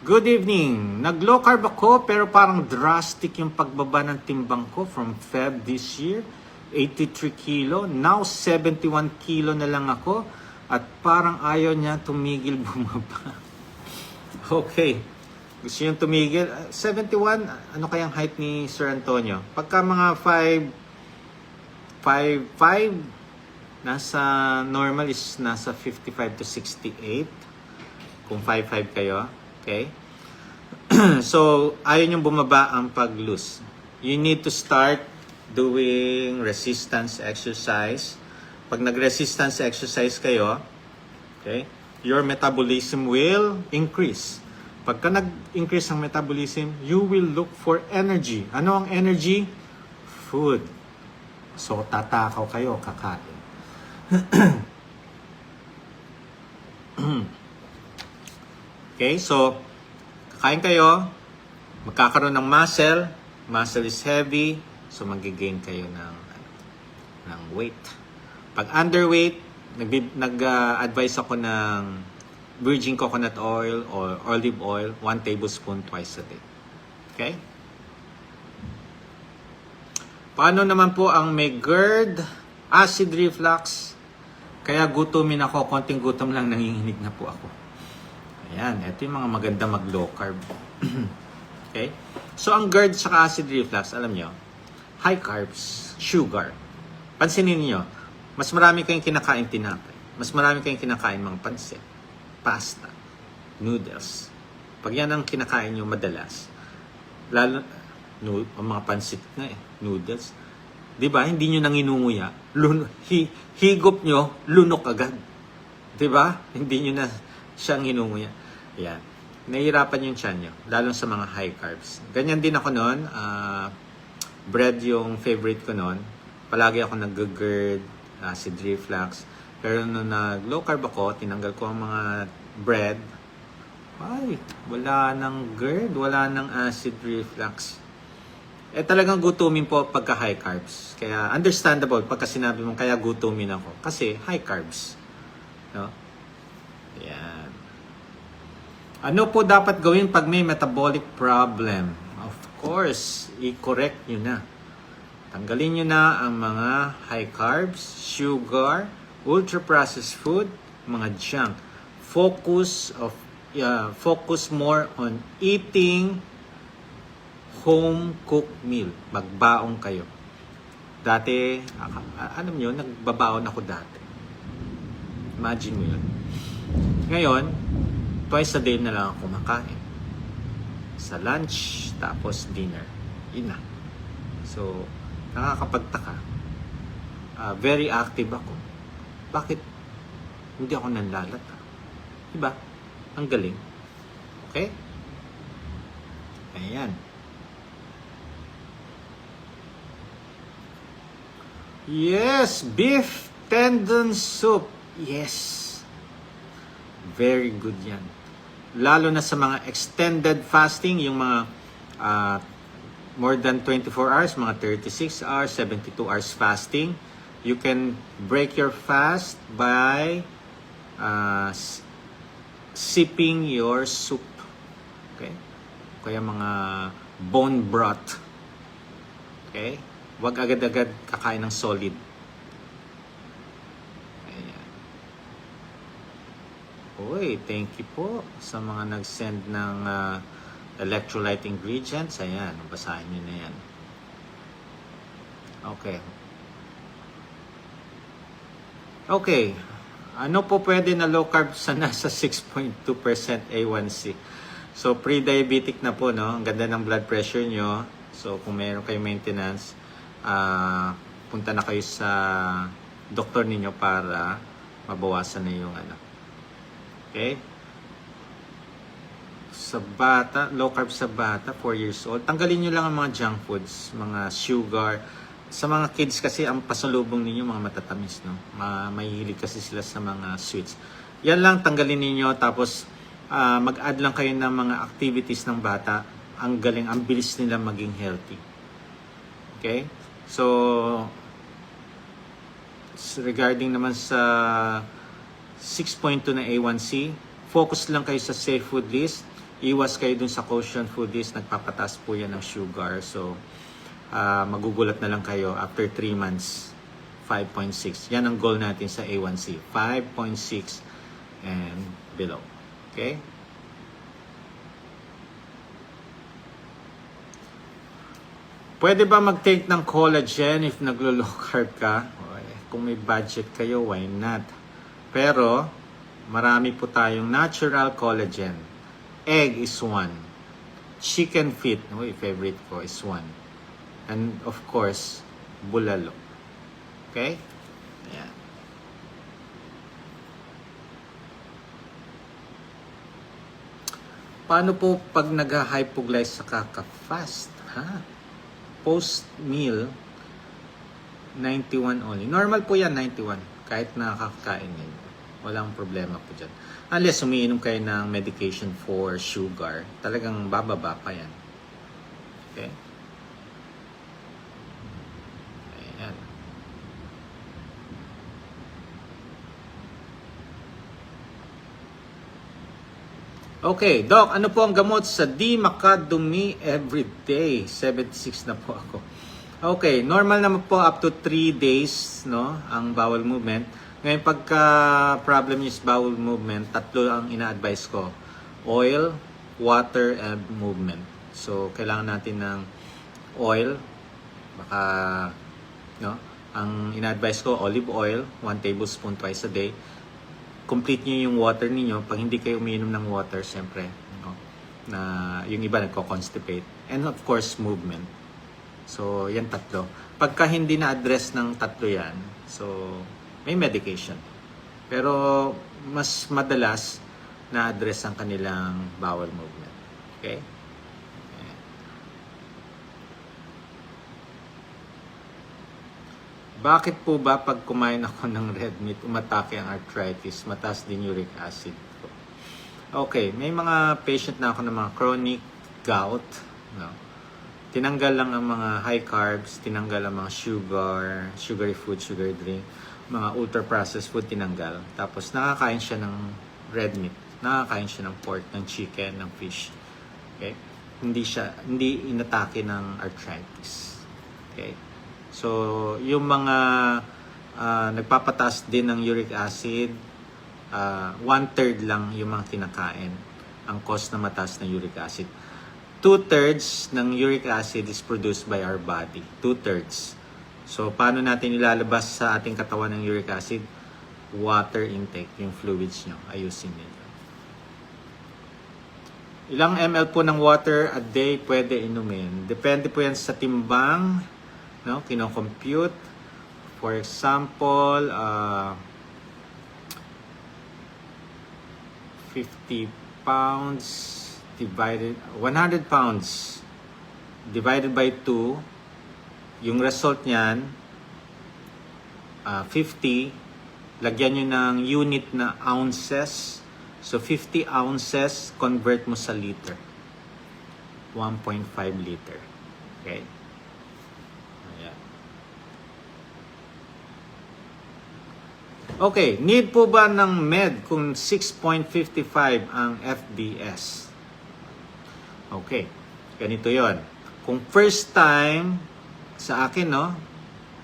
Good evening. Nag-low carb ako pero parang drastic yung pagbaba ng timbang ko from Feb this year. 83 kilo. Now 71 kilo na lang ako. At parang ayaw niya tumigil bumaba. Okay. Gusto niyang tumigil. 71, ano kayang height ni Sir Antonio? Pagka mga 5'5", nasa normal is nasa 55 to 68. Kung 5'5 kayo. Okay? So, ayaw niyong bumaba ang pag-lose. You need to start doing resistance exercise. Pag nag-resistance exercise kayo, okay, your metabolism will increase. Pagka nag-increase ang metabolism, you will look for energy. Ano ang energy? Food. So, tatakaw kayo, kakain. Okay, so, kakain kayo, magkakaroon ng muscle. Muscle is heavy, so magigain kayo ng weight. Pag underweight, nag-advise ako ng virgin coconut oil or olive oil, 1 tablespoon twice a day. Okay? Paano naman po ang may GERD, acid reflux? Kaya gutumin ako, konting gutom lang, nanginginig na po ako. Ayan, ito yung mga maganda mag-low carb. Okay? So, ang GERD sa acid reflux, alam nyo, high carbs, sugar. Pansinin niyo, mas marami kayong kinakain tinapay. Mas marami kayong kinakain mga pansit, pasta, noodles. Pag yan ang kinakain nyo madalas, lalo, ang mga pansit na noodles, di ba, hindi nyo nanginunguya, higop nyo, lunok agad. Di ba? Hindi nyo na siyang hinunguya. Yan. Nahihirapan yung tiyan nyo, lalo sa mga high carbs. Ganyan din ako noon. Bread yung favorite ko noon. Palagi ako nag-GERD, acid reflux. Pero nung nag-low carb ako, tinanggal ko ang mga bread. Ay, wala nang GERD, wala nang acid reflux. Talagang gutumin po pagka high carbs. Kaya understandable pagka sinabi mong kaya gutumin ako. Kasi high carbs. No? Yan. Ano po dapat gawin pag may metabolic problem? Of course, i-correct nyo na. Tanggalin nyo na ang mga high carbs, sugar, ultra-processed food, mga junk. Focus more on eating home-cooked meal. Magbaong kayo. Dati, alam nyo, nagbabaon ako dati. Imagine mo yun. Ngayon, twice a day na lang ako kumakain. Sa lunch, tapos dinner. Yun na. So, nakakapagtaka. Very active ako. Bakit hindi ako nanlalata? Diba? Ang galing. Okay? Ayan. Yes! Beef tendon soup. Yes! Very good yan. Lalo na sa mga extended fasting, yung mga more than 24 hours, mga 36 hours, 72 hours fasting. You can break your fast by sipping your soup. Okay? Kaya mga bone broth. Okay? Huwag agad-agad kakain ng solid. Ayan. Uy, thank you po sa mga nag-send ng electrolyte ingredients. Ayan, basahin nyo na yan. Okay. Okay. Ano po pwede na low carb sa nasa 6.2% A1C? So, pre-diabetic na po, no? Ang ganda ng blood pressure nyo. So, kung meron kayo maintenance, punta na kayo sa doktor ninyo para mabawasan na yung ano. Okay? Sa bata, low carb sa bata, 4 years old, tanggalin nyo lang ang mga junk foods, mga sugar. Sa mga kids kasi, ang pasalubong ninyo, mga matatamis, no? Mahihilig kasi sila sa mga sweets. Yan lang, tanggalin ninyo, tapos mag-add lang kayo ng mga activities ng bata. Ang galing, ang bilis nila maging healthy. Okay? So, regarding naman sa 6.2 na A1C, focus lang kayo sa safe food list. iwas kayo dun sa caution foodies, nagpapataas po yan ng sugar. So, magugulat na lang kayo after 3 months, 5.6. Yan ang goal natin sa A1C, 5.6 and below. Okay? Pwede ba mag-take ng collagen if naglo-low carb ka? Kung may budget kayo, why not? Pero, marami po tayong natural collagen. Egg is one. Chicken feet, favorite ko, is one. And of course, bulalo. Okay? Ayan. Paano po pag nag-hypoglyce sa kaka-fast? Post-meal, 91 only. Normal po yan, 91. Kahit nakakain nyo. Walang problema po dyan. Unless umiinom kayo ng medication for sugar, talagang bababa pa yan. Okay? Ayan. Okay, Doc, ano po ang gamot sa di makadumi everyday? 76 na po ako. Okay, normal naman po up to 3 days, no, ang bowel movement. Ngayon, pagka problem is bowel movement, 3 ang ina-advise ko. Oil, water, and movement. So, kailangan natin ng oil. Baka, no, ang ina-advise ko, olive oil, 1 tablespoon twice a day. Complete nyo yung water ninyo. Pag hindi kayo umiinom ng water, syempre, no, na yung iba nagko-constipate. And of course, movement. So, yan 3. Pagka hindi na-address ng 3 yan, so, may medication. Pero, mas madalas na-address ang kanilang bowel movement. Okay? Bakit po ba pag kumain ako ng red meat, umatake ang arthritis, mataas din uric acid ko? Okay, may mga patient na ako ng mga chronic gout. No? Tinanggal lang ang mga high carbs, tinanggal ang mga sugary food, sugar drink, mga ultra-processed food tinanggal. Tapos nakakain siya ng red meat, nakakain siya ng pork, ng chicken, ng fish. Okay? Hindi inatake ng arthritis. Okay? So, yung mga nagpapataas din ng uric acid, 1/3 lang yung mga kinakain ang cause na mataas ng uric acid. 2/3 ng uric acid is produced by our body. 2/3. So, paano natin ilalabas sa ating katawan ng uric acid? Water intake, yung fluids nyo. Ayusin nyo. Ilang ml po ng water a day pwede inumin? Depende po yan sa timbang. No, kino-compute. For example, 50 pounds divided 100 pounds divided by 2, yung result niyan 50, lagyan nyo ng unit na ounces. So 50 ounces convert mo sa liter. 1.5 liter. Okay? Okay, need po ba ng med kung 6.55 ang FBS? Okay, ganito yon. Kung first time, sa akin, no,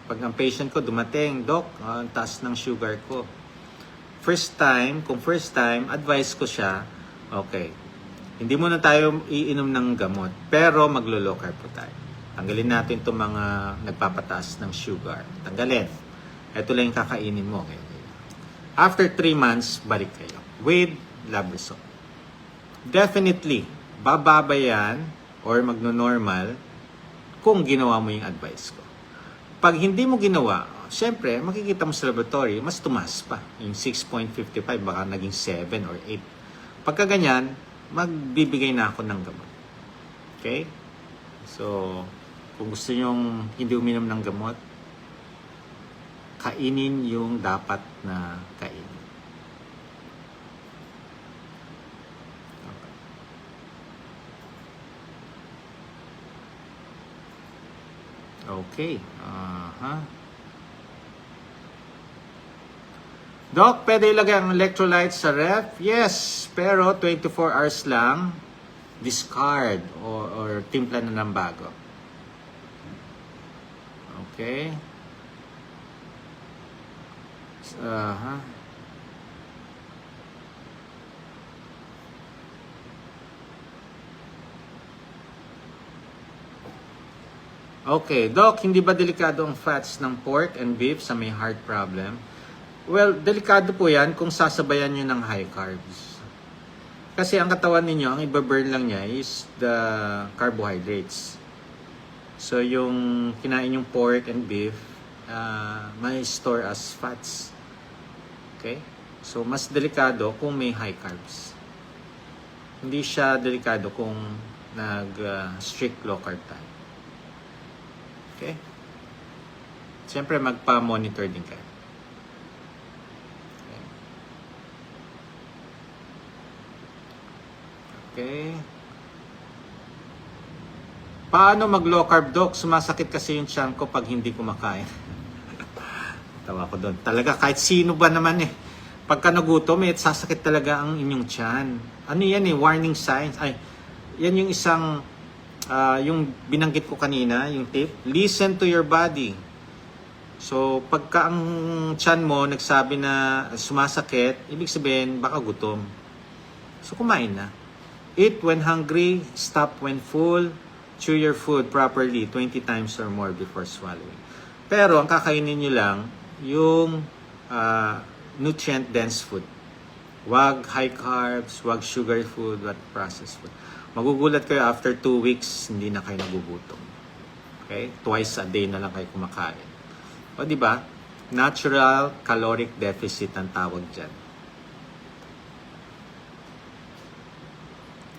pag ang patient ko dumating, Doc, ang taas ng sugar ko. Kung first time, advice ko siya, okay, hindi muna tayo iinom ng gamot, pero maglo-low carb po tayo. Tanggalin natin itong mga nagpapataas ng sugar. Tanggalin. Ito lang yung kakainin mo. Okay. After 3 months, balik kayo with lab result. Definitely, bababa yan or magno-normal kung ginawa mo yung advice ko. Pag hindi mo ginawa, syempre, makikita mo sa laboratory, mas tumas pa. Yung 6.55, baka naging 7 or 8. Pagka ganyan, magbibigay na ako ng gamot. Okay? So, kung gusto nyong hindi uminom ng gamot, kainin yung dapat na kainin. Okay. Doc, pwede ilagay ang electrolytes sa ref? Yes, pero 24 hours lang. discard or timpla na ng bago. Okay? Okay, Doc, hindi ba delikado ang fats ng pork and beef sa may heart problem? Well, delikado po yan kung sasabayan nyo ng high carbs. Kasi ang katawan ninyo, ang iba-burn lang niya is the carbohydrates. So, yung kinain yung pork and beef, may store as fats. Okay? So, mas delikado kung may high carbs. Hindi siya delikado kung strict low carb tayo. Okay? Siyempre, magpa-monitor din kayo. Okay. Paano mag-low carb, Doc? Sumasakit kasi yung tiyan ko pag hindi kumakain. Tawa ko doon. Talaga, kahit sino ba naman eh. Pagka nagutom, sasakit talaga ang inyong tiyan. Ano yan eh? Warning signs. Ay, yan yung isang, yung binanggit ko kanina, yung tip. Listen to your body. So, pagka ang tiyan mo nagsabi na sumasakit, ibig sabihin, baka gutom. So, kumain na. Eat when hungry, stop when full, chew your food properly 20 times or more before swallowing. Pero ang kakainin nyo lang, yung nutrient-dense food. Wag high carbs, wag sugar food, wag processed food. Magugulat kayo after 2 weeks, hindi na kayo nagugutom. Okay? Twice a day na lang kayo kumakain. O di ba? Natural caloric deficit ang tawag dyan.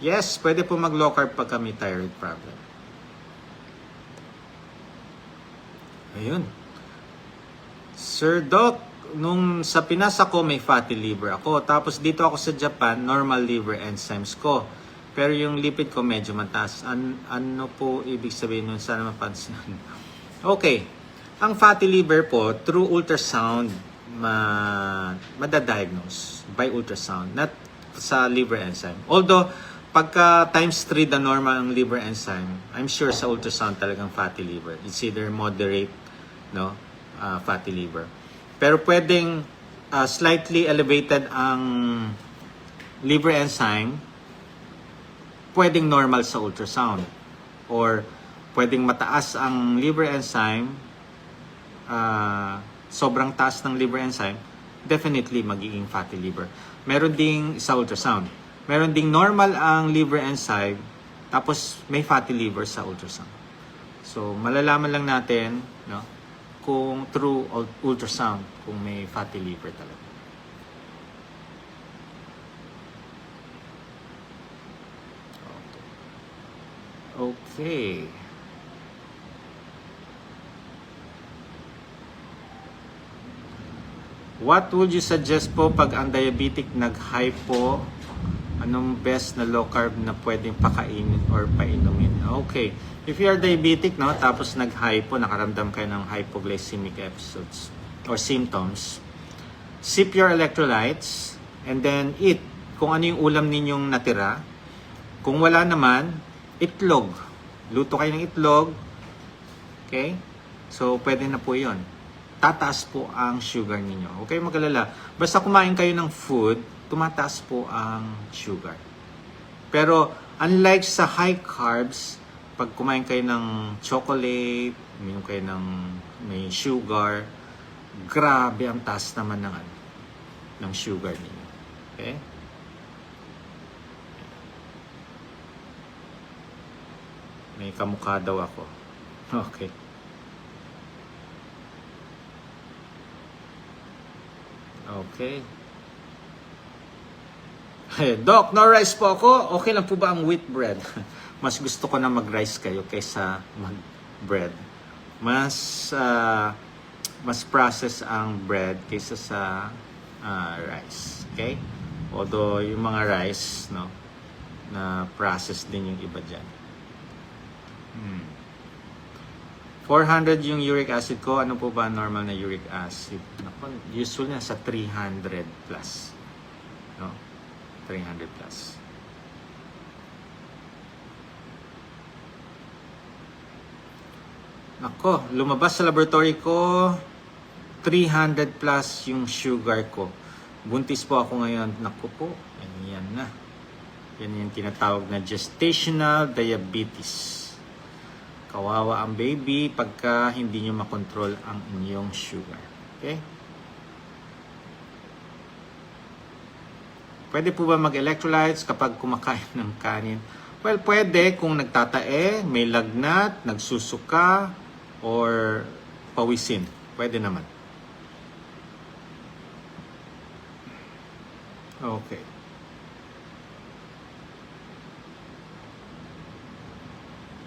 Yes, pwede po mag-low carb pagka may thyroid problem. Ayun. Sir Doc, nung sa Pinas ako may fatty liver ako. Tapos dito ako sa Japan, normal liver enzymes ko. Pero yung lipid ko medyo mataas. Ano po ibig sabihin nun? Sana mapansin. Okay. Ang fatty liver po, through ultrasound, madadiagnose by ultrasound. Not sa liver enzyme. Although, pagka times 3 the normal ang liver enzyme, I'm sure sa ultrasound talagang fatty liver. It's either moderate, fatty liver. Pero pwedeng slightly elevated ang liver enzyme, pwedeng normal sa ultrasound. Or pwedeng mataas ang liver enzyme, sobrang taas ng liver enzyme, definitely magiging fatty liver. Meron ding sa ultrasound. Meron ding normal ang liver enzyme, tapos may fatty liver sa ultrasound. So, malalaman lang natin, kung through ultrasound, kung may fatty liver talaga. Okay. What would you suggest po pag ang diabetic nag-hypo? Anong best na low carb na pwedeng pakainin or painumin? Okay. If you are diabetic, tapos nag-hypo, nakaramdam kayo ng hypoglycemic episodes or symptoms, sip your electrolytes and then eat. Kung ano yung ulam ninyong natira. Kung wala naman, itlog. Luto kayo ng itlog. Okay? So, pwede na po yun. Tataas po ang sugar ninyo. Okay, mag-alala. Basta kumain kayo ng food, tumataas po ang sugar. Pero, unlike sa high carbs, pag kumain kayo ng chocolate, uminom kayo ng may sugar, grabe ang taas naman ng sugar ninyo. Okay? May kamukha daw ako. Okay. Okay. Doc, no rice po ako. Okay lang po ba ang wheat bread? Mas gusto ko na mag-rice kayo kaysa mag-bread. Mas process ang bread kaysa sa rice. Okay? Although yung mga rice, na process din yung iba dyan. 400 yung uric acid ko. Ano po ba normal na uric acid? Usually nasa 300 plus. 300 plus. Nako, lumabas sa laboratory ko, 300 plus yung sugar ko. Buntis po ako ngayon. Nako po, yan na. Yan yung tinatawag na gestational diabetes. Kawawa ang baby pagka hindi nyo makontrol ang inyong sugar. Okay? Pwede po ba mag-electrolytes kapag kumakain ng kanin? Well, pwede kung nagtatae, may lagnat, nagsusuka, or pawisin. Pwede naman. Okay.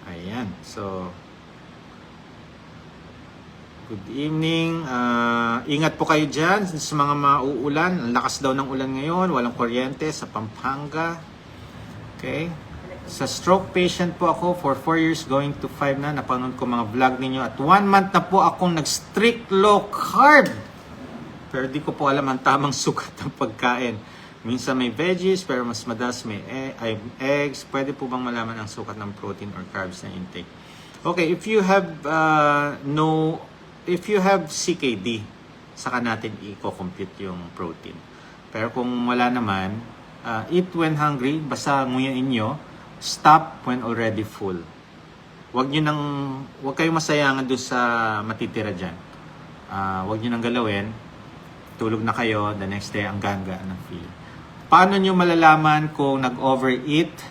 Ayan. So, good evening. Ingat po kayo dyan sa mga mauulan. Ang lakas daw ng ulan ngayon. Walang kuryente sa Pampanga. Okay. Sa stroke patient po ako for 4 years going to 5 na. Napanood ko mga vlog ninyo. At 1 month na po akong nag-strict low carb. Pero di ko po alam ang tamang sukat ng pagkain. Minsan may veggies, pero mas madalas may eggs. Pwede po bang malaman ang sukat ng protein or carbs na intake? Okay, if you have if you have CKD, saka natin i-compute yung protein. Pero kung wala naman, eat when hungry, basta nguyain nyo, stop when already full. Huwag kayong masayangan doon sa matitira dyan. Huwag nyo nang galawin, tulog na kayo, the next day ang ganga ng feeling. Paano nyo malalaman kung nag-overeat?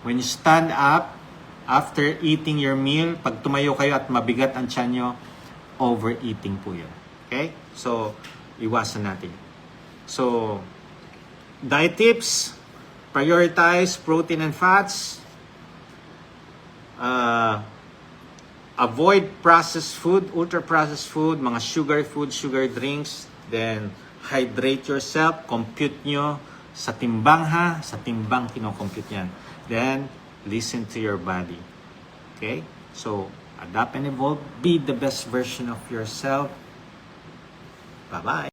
When you stand up, after eating your meal, pag tumayo kayo at mabigat ang tiyan nyo, overeating po yun. Okay? So, iwasan natin. So, diet tips, prioritize protein and fats, avoid processed food, ultra-processed food, mga sugar food, sugar drinks, then hydrate yourself, compute nyo sa timbang ha, sa timbang kinocompute yan. Then, listen to your body. Okay? So, adapt and evolve. Be the best version of yourself. Bye-bye.